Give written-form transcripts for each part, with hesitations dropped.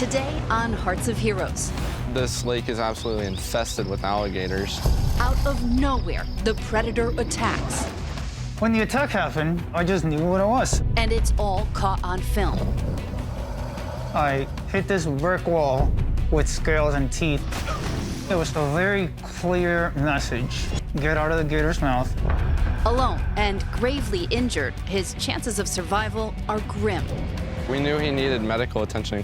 Today on Hearts of Heroes. This lake is absolutely infested with alligators. Out of nowhere, the predator attacks. When the attack happened, I just knew what it was. And it's all caught on film. I hit this brick wall with scales and teeth. It was a very clear message. Get out of the gator's mouth. Alone and gravely injured, his chances of survival are grim. We knew he needed medical attention.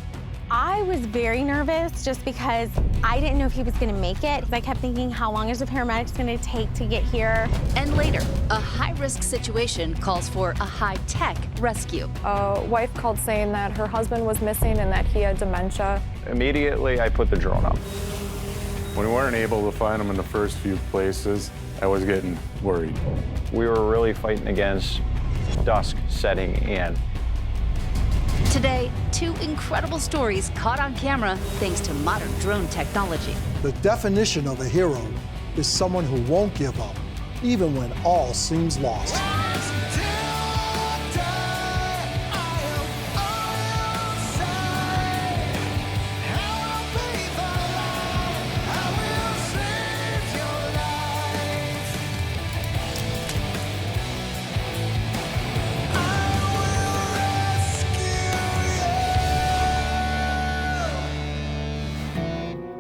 I was very nervous just because I didn't know if he was going to make it. I kept thinking, how long is the paramedics going to take to get here? And later, a high-risk situation calls for a high-tech rescue. A wife called saying that her husband was missing and that he had dementia. Immediately, I put the drone up. When we weren't able to find him in the first few places, I was getting worried. We were really fighting against dusk setting in. Today, two incredible stories caught on camera thanks to modern drone technology. The definition of a hero is someone who won't give up, even when all seems lost.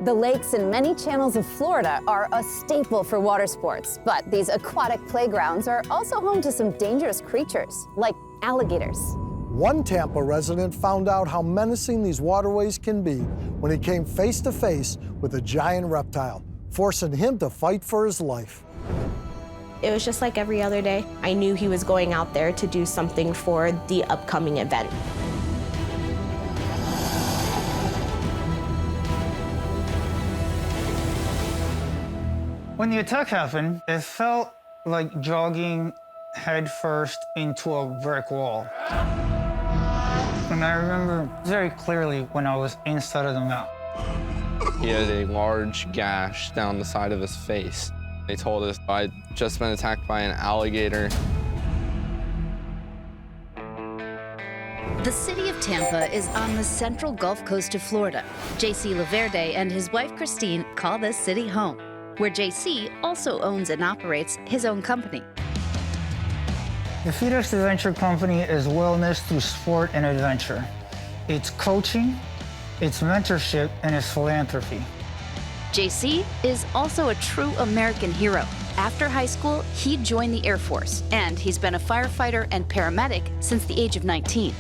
The lakes in many channels of Florida are a staple for water sports, but these aquatic playgrounds are also home to some dangerous creatures, like alligators. One Tampa resident found out how menacing these waterways can be when he came face to face with a giant reptile, forcing him to fight for his life. It was just like every other day. I knew he was going out there to do something for the upcoming event. When the attack happened, it felt like jogging headfirst into a brick wall. And I remember very clearly when I was inside of the mouth. He had a large gash down the side of his face. They told us I'd just been attacked by an alligator. The city of Tampa is on the central Gulf Coast of Florida. J.C. Laverde and his wife Christine call this city home, where J.C. also owns and operates his own company. The FedEx Adventure Company is wellness through sport and adventure. It's coaching, it's mentorship, and it's philanthropy. J.C. is also a true American hero. After high school, he joined the Air Force, and he's been a firefighter and paramedic since the age of 19.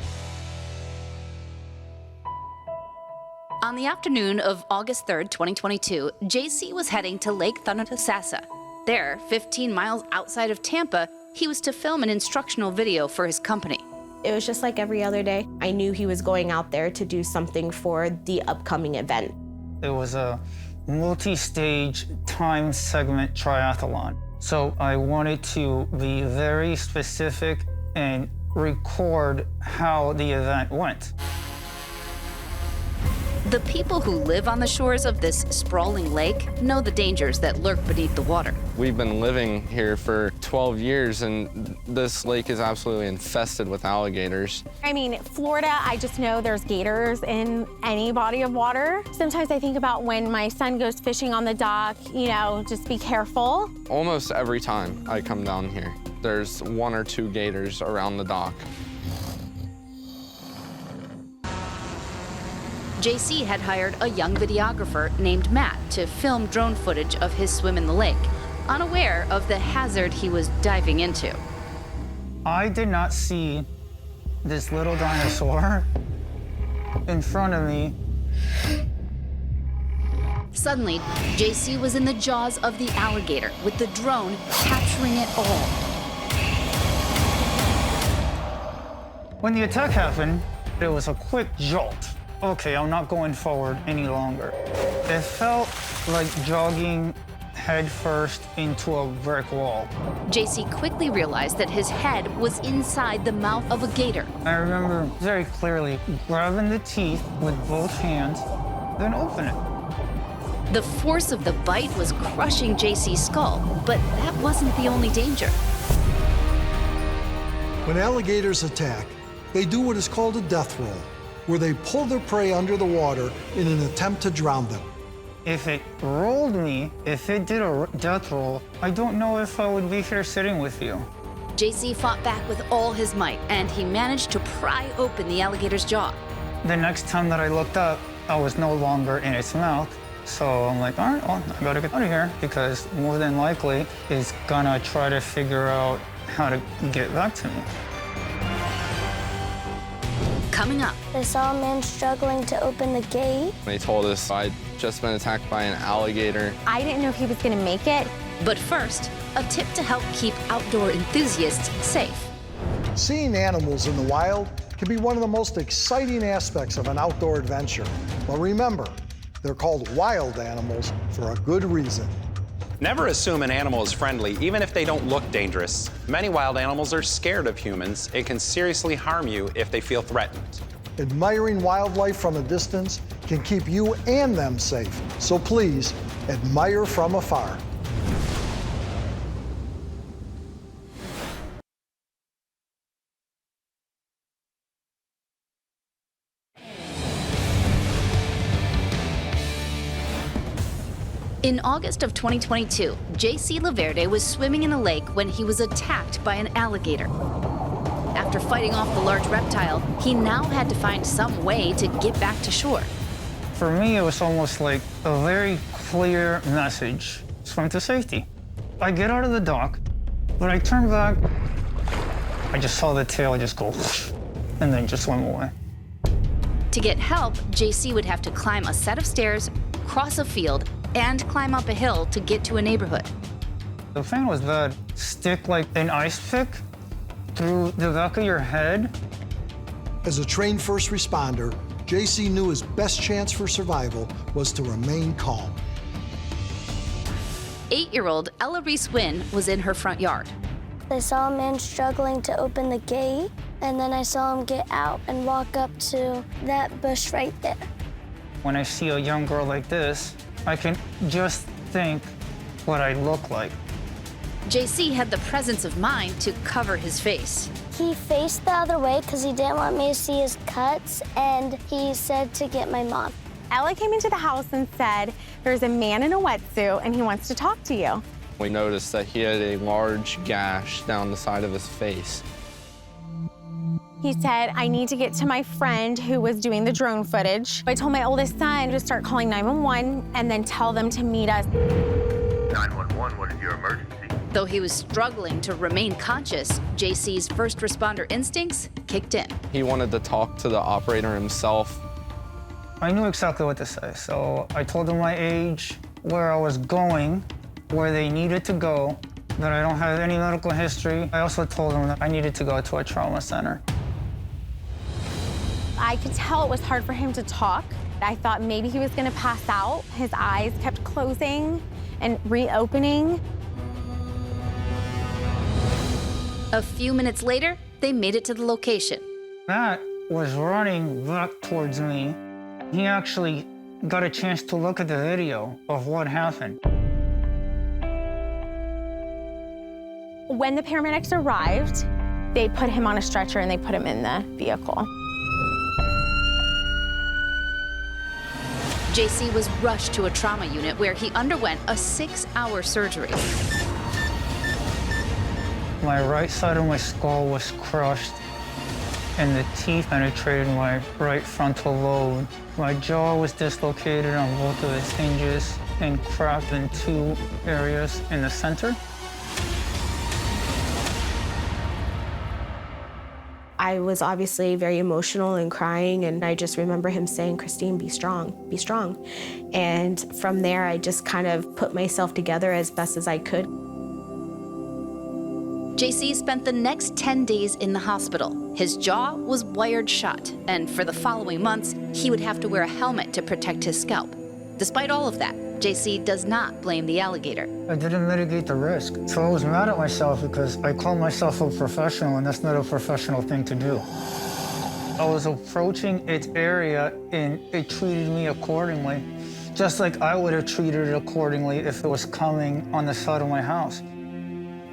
On the afternoon of August 3rd, 2022, J.C. was heading to Lake Thunotosassa. There, 15 miles outside of Tampa, he was to film an instructional video for his company. It was just like every other day. I knew he was going out there to do something for the upcoming event. It was a multi-stage time segment triathlon. So I wanted to be very specific and record how the event went. The people who live on the shores of this sprawling lake know the dangers that lurk beneath the water. We've been living here for 12 years, and this lake is absolutely infested with alligators. I mean, Florida, I just know there's gators in any body of water. Sometimes I think about when my son goes fishing on the dock, you know, just be careful. Almost every time I come down here, there's 1 or 2 gators around the dock. JC had hired a young videographer named Matt to film drone footage of his swim in the lake, unaware of the hazard he was diving into. I did not see this little dinosaur in front of me. Suddenly, JC was in the jaws of the alligator, with the drone capturing it all. When the attack happened, it was a quick jolt. Okay, I'm not going forward any longer. It felt like jogging headfirst into a brick wall. JC quickly realized that his head was inside the mouth of a gator. I remember very clearly grabbing the teeth with both hands, then open it. The force of the bite was crushing JC's skull, but that wasn't the only danger. When alligators attack, they do what is called a death roll. where they pull their prey under the water in an attempt to drown them. If it rolled me, if it did a death roll, I don't know if I would be here sitting with you. JC fought back with all his might, and he managed to pry open the alligator's jaw. The next time that I looked up, I was no longer in its mouth. So I'm like, all right, well, I gotta get out of here, because more than likely, it's gonna try to figure out how to get back to me. Coming up, I saw a man struggling to open the gate. They told us I'd just been attacked by an alligator. I didn't know if he was gonna make it. but first, a tip to help keep outdoor enthusiasts safe. Seeing animals in the wild can be one of the most exciting aspects of an outdoor adventure. But remember, they're called wild animals for a good reason. Never assume an animal is friendly, even if they don't look dangerous. Many wild animals are scared of humans and can seriously harm you if they feel threatened. Admiring wildlife from a distance can keep you and them safe. So please, admire from afar. In August of 2022, J.C. Laverde was swimming in a lake when he was attacked by an alligator. After fighting off the large reptile, he now had to find some way to get back to shore. For me, it was almost like a very clear message: swim to safety. I get out of the dock, but I turn back, I just saw the tail just go whoosh, and then just swim away. To get help, J.C. would have to climb a set of stairs, cross a field, and climb up a hill to get to a neighborhood. The pain was bad. Stick like an ice pick through the back of your head. As a trained first responder, JC knew his best chance for survival was to remain calm. 8-year-old Ella Reese Wynn was in her front yard. I saw a man struggling to open the gate, and then I saw him get out and walk up to that bush right there. When I see a young girl like this, I can just think what I look like. JC had the presence of mind to cover his face. He faced the other way because he didn't want me to see his cuts, and he said to get my mom. Ella came into the house and said, there's a man in a wetsuit and he wants to talk to you. We noticed that he had a large gash down the side of his face. He said, I need to get to my friend who was doing the drone footage. I told my oldest son to start calling 911 and then tell them to meet us. 911, what is your emergency? Though he was struggling to remain conscious, JC's first responder instincts kicked in. He wanted to talk to the operator himself. I knew exactly what to say, so I told them my age, where I was going, where they needed to go, that I don't have any medical history. I also told them that I needed to go to a trauma center. I could tell it was hard for him to talk. I thought maybe he was gonna pass out. His eyes kept closing and reopening. A few minutes later, they made it to the location. Matt was running back towards me. He actually got a chance to look at the video of what happened. When the paramedics arrived, they put him on a stretcher and they put him in the vehicle. JC was rushed to a trauma unit where he underwent a 6-hour surgery. My right side of my skull was crushed, and the teeth penetrated my right frontal lobe. My jaw was dislocated on both of its hinges and cracked in 2 areas in the center. I was obviously very emotional and crying, and I just remember him saying, Christine, be strong, be strong. And from there, I just kind of put myself together as best as I could. JC spent the next 10 days in the hospital. His jaw was wired shut, and for the following months, he would have to wear a helmet to protect his scalp. Despite all of that, JC does not blame the alligator. I didn't mitigate the risk, so I was mad at myself because I call myself a professional, and that's not a professional thing to do. I was approaching its area, and it treated me accordingly, just like I would have treated it accordingly if it was coming on the side of my house.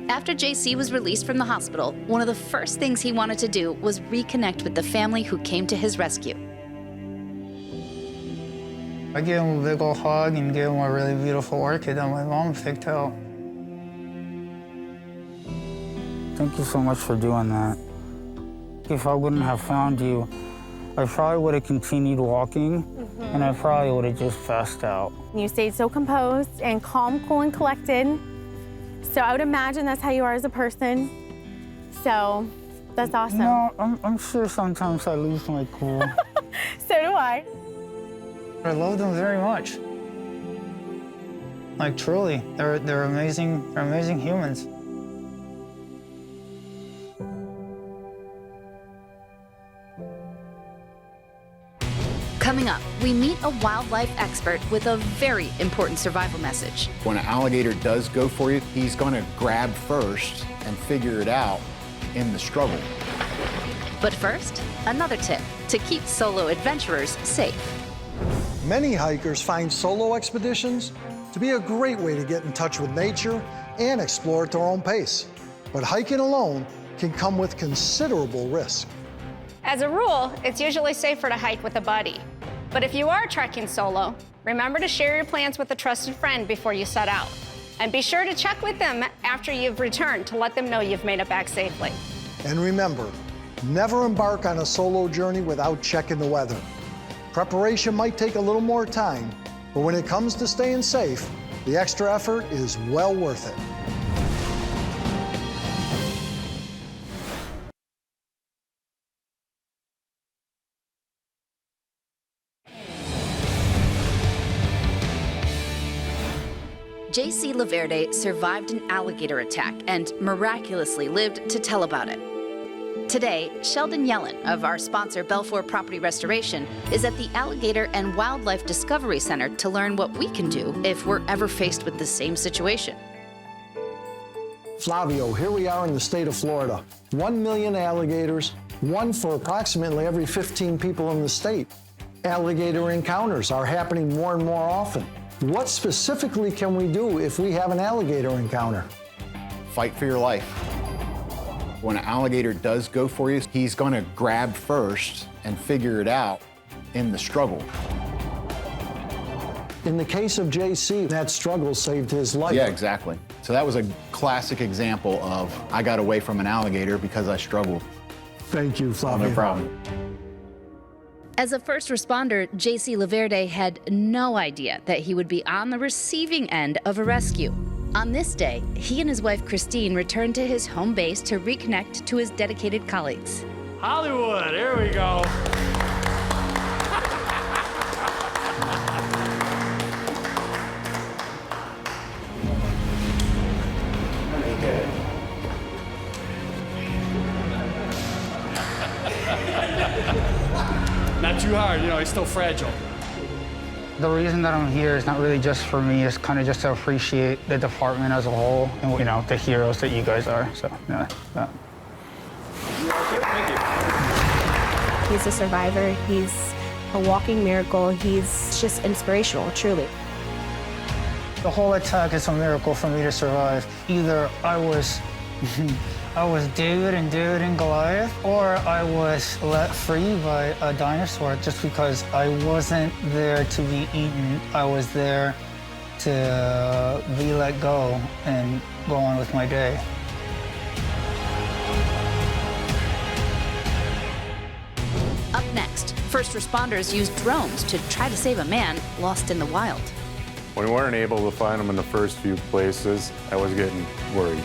After JC was released from the hospital, one of the first things he wanted to do was reconnect with the family who came to his rescue. I gave him a big old hug and gave him a really beautiful orchid that my mom picked out. Thank you so much for doing that. If I wouldn't have found you, I probably would have continued walking, and I probably would have just passed out. You stayed so composed and calm, cool, and collected. So I would imagine that's how you are as a person. So that's awesome. No, I'm sure sometimes I lose my cool. So do I. I love them very much. Like truly, they're amazing. They're amazing humans. Coming up, we meet a wildlife expert with a very important survival message. When an alligator does go for you, he's going to grab first and figure it out in the struggle. But first, another tip to keep solo adventurers safe. Many hikers find solo expeditions to be a great way to get in touch with nature and explore at their own pace. But hiking alone can come with considerable risk. As a rule, it's usually safer to hike with a buddy. But if you are trekking solo, remember to share your plans with a trusted friend before you set out. And be sure to check with them after you've returned to let them know you've made it back safely. And remember, never embark on a solo journey without checking the weather. Preparation might take a little more time, but when it comes to staying safe, the extra effort is well worth it. J.C. Laverde survived an alligator attack and miraculously lived to tell about it. Today, Sheldon Yellen of our sponsor Belfour Property Restoration is at the Alligator and Wildlife Discovery Center to learn what we can do if we're ever faced with the same situation. Flavio, here we are in the state of Florida. 1 million alligators, one for approximately every 15 people in the state. Alligator encounters are happening more and more often. What specifically can we do if we have an alligator encounter? Fight for your life. When an alligator does go for you, he's going to grab first and figure it out in the struggle. In the case of JC, that struggle saved his life. Yeah, exactly. So that was a classic example of I got away from an alligator because I struggled. Thank you, Flavio. No problem. As a first responder, J.C. Laverde had no idea that he would be on the receiving end of a rescue. On this day, he and his wife Christine returned to his home base to reconnect to his dedicated colleagues. Hollywood, here we go. Not too hard, you know, he's still fragile. The reason that I'm here is not really just for me. It's kind of just to appreciate the department as a whole and, you know, the heroes that you guys are. So, yeah. He's a survivor. He's a walking miracle. He's just inspirational, truly. The whole attack is a miracle for me to survive. Either I was David and Goliath, or I was let free by a dinosaur just because I wasn't there to be eaten. I was there to be let go and go on with my day. Up next, first responders used drones to try to save a man lost in the wild. When we weren't able to find them in the first few places, I was getting worried.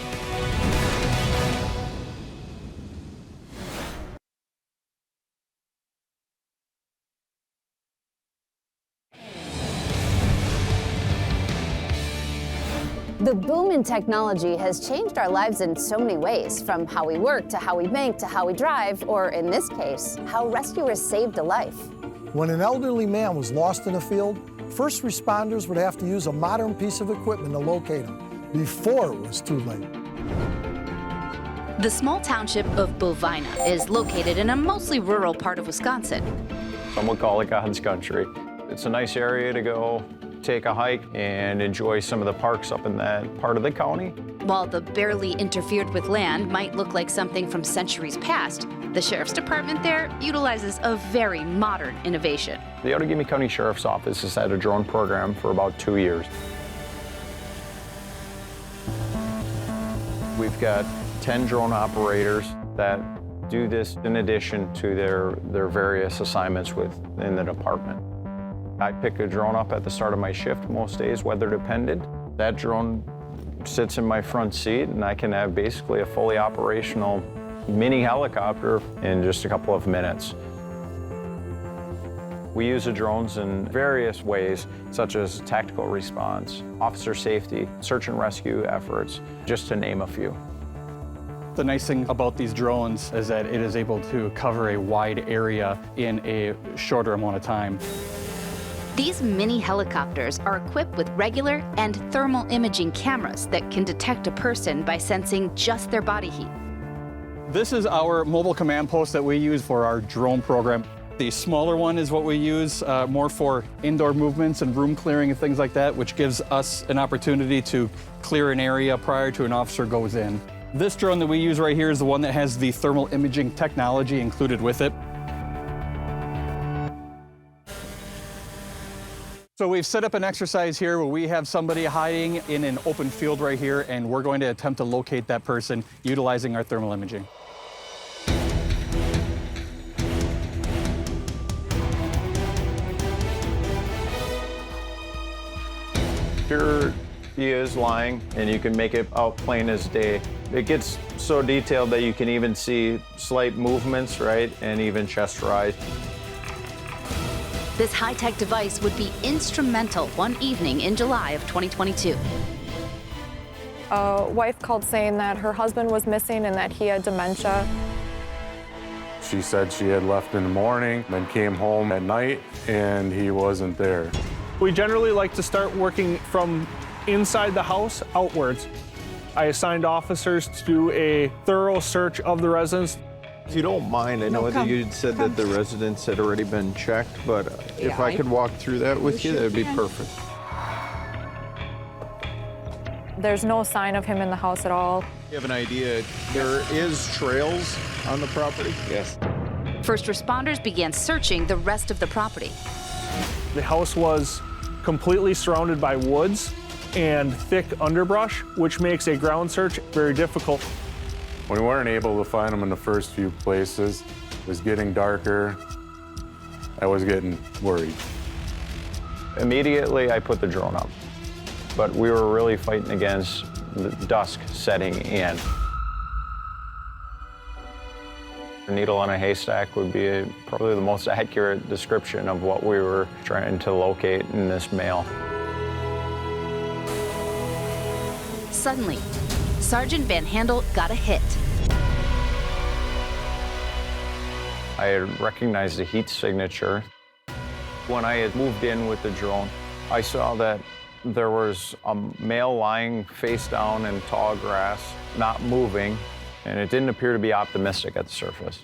The boom in technology has changed our lives in so many ways, from how we work to how we bank to how we drive, or in this case, how rescuers saved a life. When an elderly man was lost in a field, first responders would have to use a modern piece of equipment to locate him before it was too late. The small township of Bovina is located in a mostly rural part of Wisconsin. Some would call it God's country. It's a nice area to go take a hike and enjoy some of the parks up in that part of the county. While the barely interfered with land might look like something from centuries past, The sheriff's department there utilizes a very modern innovation. The Outagamie County Sheriff's Office has had a drone program for about 2 years. We've got 10 drone operators that do this in addition to their various assignments within the department. I pick a drone up at the start of my shift most days, weather dependent. That drone sits in my front seat and I can have basically a fully operational mini helicopter in just a couple of minutes. We use the drones in various ways, such as tactical response, officer safety, search and rescue efforts, just to name a few. The nice thing about these drones is that it is able to cover a wide area in a shorter amount of time. These mini helicopters are equipped with regular and thermal imaging cameras that can detect a person by sensing just their body heat. This is our mobile command post that we use for our drone program. The smaller one is what we use more for indoor movements and room clearing and things like that, which gives us an opportunity to clear an area prior to an officer goes in. This drone that we use right here is the one that has the thermal imaging technology included with it. So we've set up an exercise here where we have somebody hiding in an open field right here, and we're going to attempt to locate that person utilizing our thermal imaging. Here he is lying, and you can make it out plain as day. It gets so detailed that you can even see slight movements, right, and even chest rise. This high-tech device would be instrumental one evening in July of 2022. A wife called saying that her husband was missing and that he had dementia. She said she had left in the morning, then came home at night, and he wasn't there. We generally like to start working from inside the house outwards. I assigned officers to do a thorough search of the residence. If you don't mind, I know that you said that the residence had already been checked, but if I could walk through that with you, that'd be perfect. There's no sign of him in the house at all. You have an idea, there is trails on the property? Yes. First responders began searching the rest of the property. The house was completely surrounded by woods and thick underbrush, which makes a ground search very difficult. When we weren't able to find him in the first few places, it was getting darker. I was getting worried. Immediately, I put the drone up, but we were really fighting against the dusk setting in. A needle on a haystack would be probably the most accurate description of what we were trying to locate in this male. Suddenly, Sergeant Van Handel got a hit. I had recognized the heat signature. When I had moved in with the drone, I saw that there was a male lying face down in tall grass, not moving, and it didn't appear to be optimistic at the surface.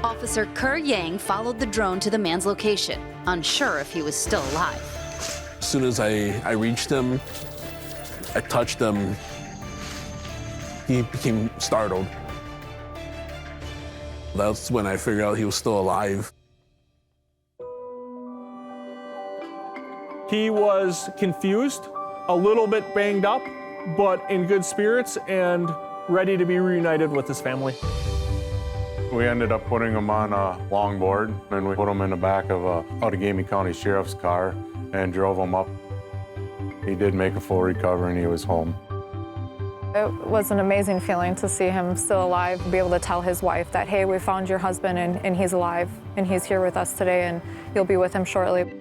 Officer Kerr Yang followed the drone to the man's location, unsure if he was still alive. As soon as I reached him, I touched him, he became startled. That's when I figured out he was still alive. He was confused, a little bit banged up, but in good spirits and ready to be reunited with his family. We ended up putting him on a longboard, and we put him in the back of a Outagamie County Sheriff's car and drove him up. He did make a full recovery and he was home. It was an amazing feeling to see him still alive, be able to tell his wife that, hey, we found your husband and he's alive and he's here with us today and you'll be with him shortly.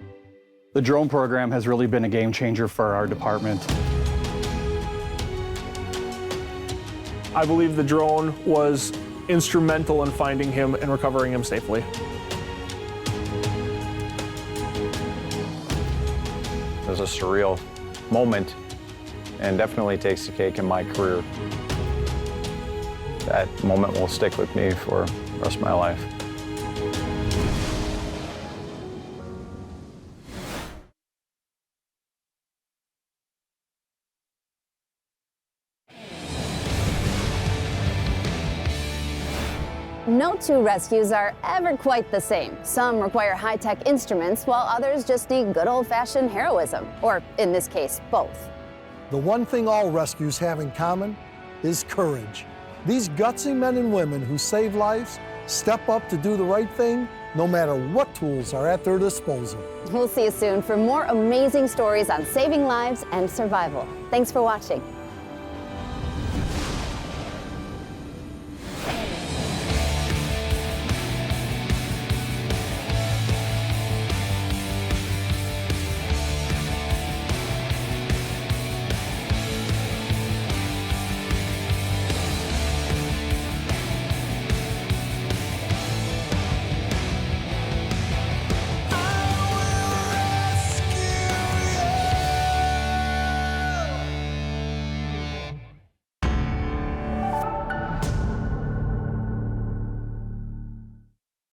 The drone program has really been a game changer for our department. I believe the drone was instrumental in finding him and recovering him safely. It was a surreal moment and definitely takes the cake in my career. That moment will stick with me for the rest of my life. No two rescues are ever quite the same. Some require high-tech instruments, while others just need good old-fashioned heroism, or in this case, both. The one thing all rescues have in common is courage. These gutsy men and women who save lives step up to do the right thing, no matter what tools are at their disposal. We'll see you soon for more amazing stories on saving lives and survival. Thanks for watching.